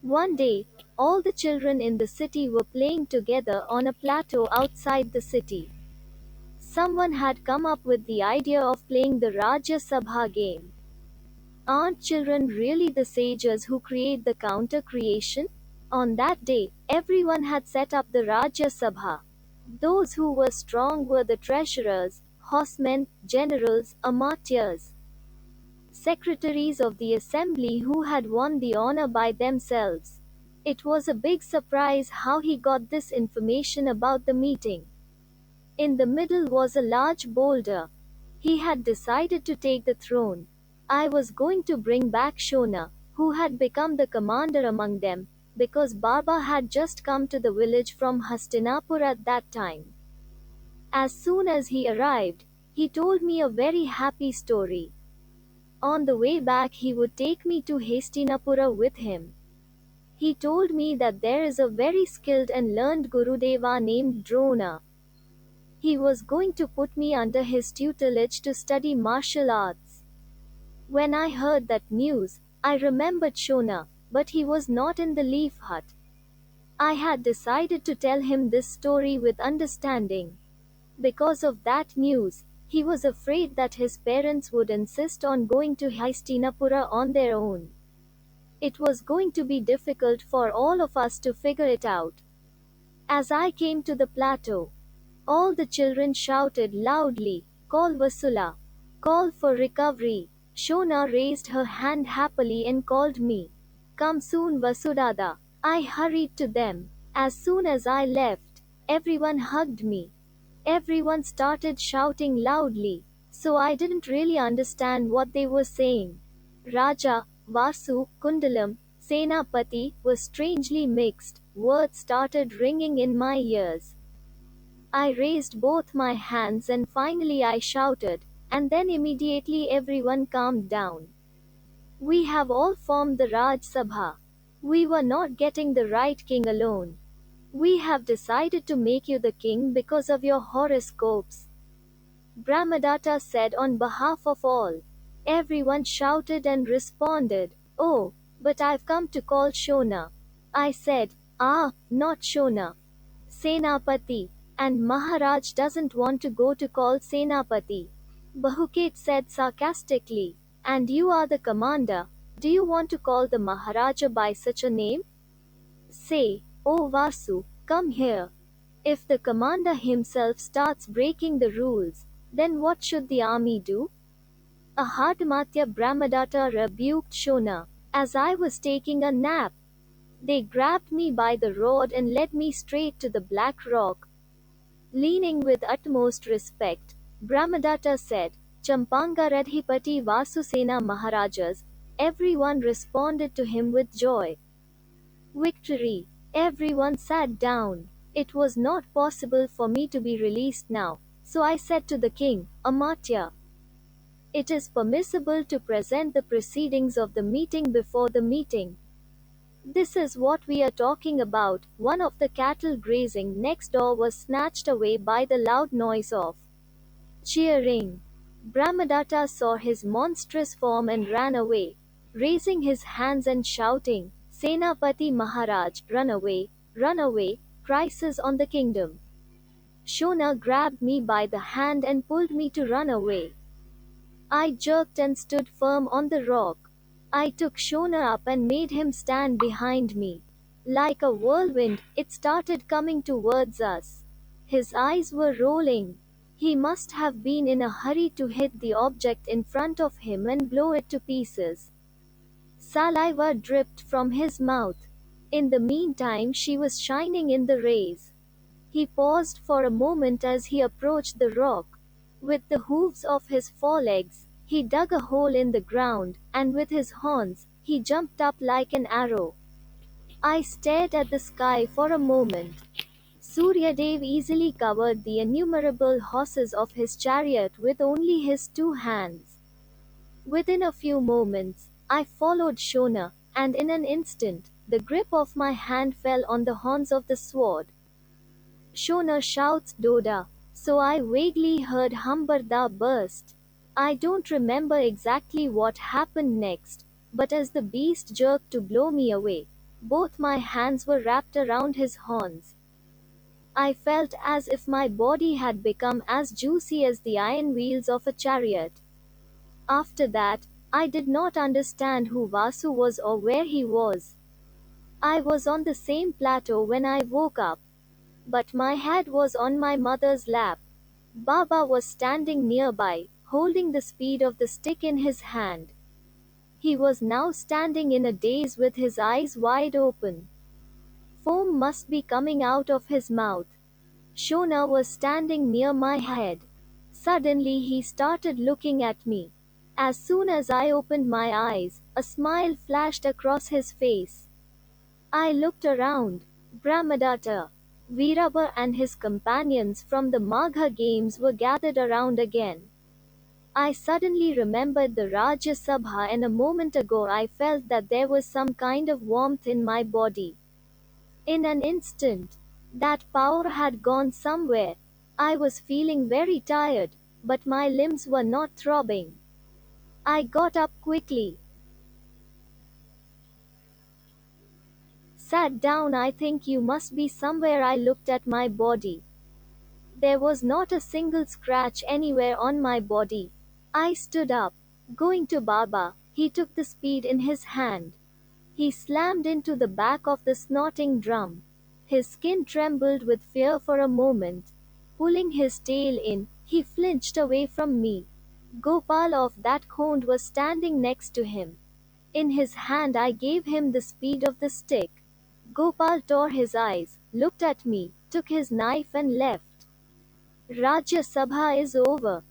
One day, all the children in the city were playing together on a plateau outside the city. Someone had come up with the idea of playing the Rajya Sabha game. Aren't children really the sages who create the counter creation? On that day, everyone had set up the Rajya Sabha. Those who were strong were the treasurers, horsemen, generals, amateurs, secretaries of the assembly who had won the honor by themselves. It was a big surprise how he got this information about the meeting. In the middle was a large boulder. He had decided to take the throne. I was going to bring back Shona, who had become the commander among them, because Baba had just come to the village from Hastinapur at that time. As soon as he arrived, he told me a very happy story. On the way back, he would take me to Hastinapura with him. He told me that there is a very skilled and learned Gurudeva named Drona. He was going to put me under his tutelage to study martial arts. When I heard that news, I remembered Shona, but he was not in the leaf hut. I had decided to tell him this story with understanding. Because of that news, he was afraid that his parents would insist on going to Hastinapura on their own. It was going to be difficult for all of us to figure it out. As I came to the plateau, all the children shouted loudly, "Call Vasula! Call for recovery!" Shona raised her hand happily and called me. "Come soon, Vasudada." I hurried to them. As soon as I left, everyone hugged me. Everyone started shouting loudly, so I didn't really understand what they were saying. Raja, Vasu, Kundalam, Senapati was strangely mixed. Words started ringing in my ears. I raised both my hands and finally I shouted, and then immediately everyone calmed down. "We have all formed the Raj Sabha. We were not getting the right king alone. We have decided to make you the king because of your horoscopes," Brahmadatta said on behalf of all. Everyone shouted and responded, "Oh, but I've come to call Shona." I said, "Ah, not Shona. Senapati. And Maharaj doesn't want to go to call Senapati." Bahuket said sarcastically. "And you are the commander. Do you want to call the Maharaja by such a name? Say, oh Vasu, come here. If the commander himself starts breaking the rules, then what should the army do?" A Hardmatya Brahmadatta rebuked Shona. As I was taking a nap, they grabbed me by the rod and led me straight to the black rock. Leaning with utmost respect, Brahmadatta said, "Champanga Radhipati Vasusena Maharajas." Everyone responded to him with joy. Victory! Everyone sat down. It was not possible for me to be released now, so I said to the king, "Amatya, it is permissible to present the proceedings of the meeting before the meeting." This is what we are talking about. One of the cattle grazing next door was snatched away by the loud noise of cheering. Brahmadatta saw his monstrous form and ran away, raising his hands and shouting, "Senapati Maharaj, run away, crisis on the kingdom." Shona grabbed me by the hand and pulled me to run away. I jerked and stood firm on the rock. I took Shona up and made him stand behind me. Like a whirlwind, it started coming towards us. His eyes were rolling. He must have been in a hurry to hit the object in front of him and blow it to pieces. Saliva dripped from his mouth. In the meantime, she was shining in the rays. He paused for a moment as he approached the rock. With the hooves of his forelegs, he dug a hole in the ground, and with his horns, he jumped up like an arrow. I stared at the sky for a moment. Suryadev easily covered the innumerable horses of his chariot with only his two hands. Within a few moments, I followed Shona, and in an instant, the grip of my hand fell on the horns of the sword. Shona shouts Doda, so I vaguely heard Hambarda burst. I don't remember exactly what happened next, but as the beast jerked to blow me away, Both my hands were wrapped around his horns. I felt as if my body had become as juicy as the iron wheels of a chariot. After that, I did not understand who Vasu was or where he was. I was on the same plateau when I woke up, but my head was on my mother's lap. Baba was standing nearby, holding the speed of the stick in his hand. He was now standing in a daze with his eyes wide open. Foam must be coming out of his mouth. Shona was standing near my head. Suddenly he started looking at me. As soon as I opened my eyes, a smile flashed across his face. I looked around. Brahmadatta, Virabha and his companions from the Magha games were gathered around again. I suddenly remembered the Rajya Sabha and a moment ago I felt that there was some kind of warmth in my body. In an instant, that power had gone somewhere. I was feeling very tired, but my limbs were not throbbing. I got up quickly, sat down. I think you must be somewhere. I looked at my body. There was not a single scratch anywhere on my body. I stood up. Going to Baba, he took the speed in his hand. He slammed into the back of the snorting drum. His skin trembled with fear for a moment. Pulling his tail in, he flinched away from me. Gopal of that khond was standing next to him. In his hand I gave him the speed of the stick. Gopal tore his eyes, looked at me, took his knife and left. Rajya Sabha is over.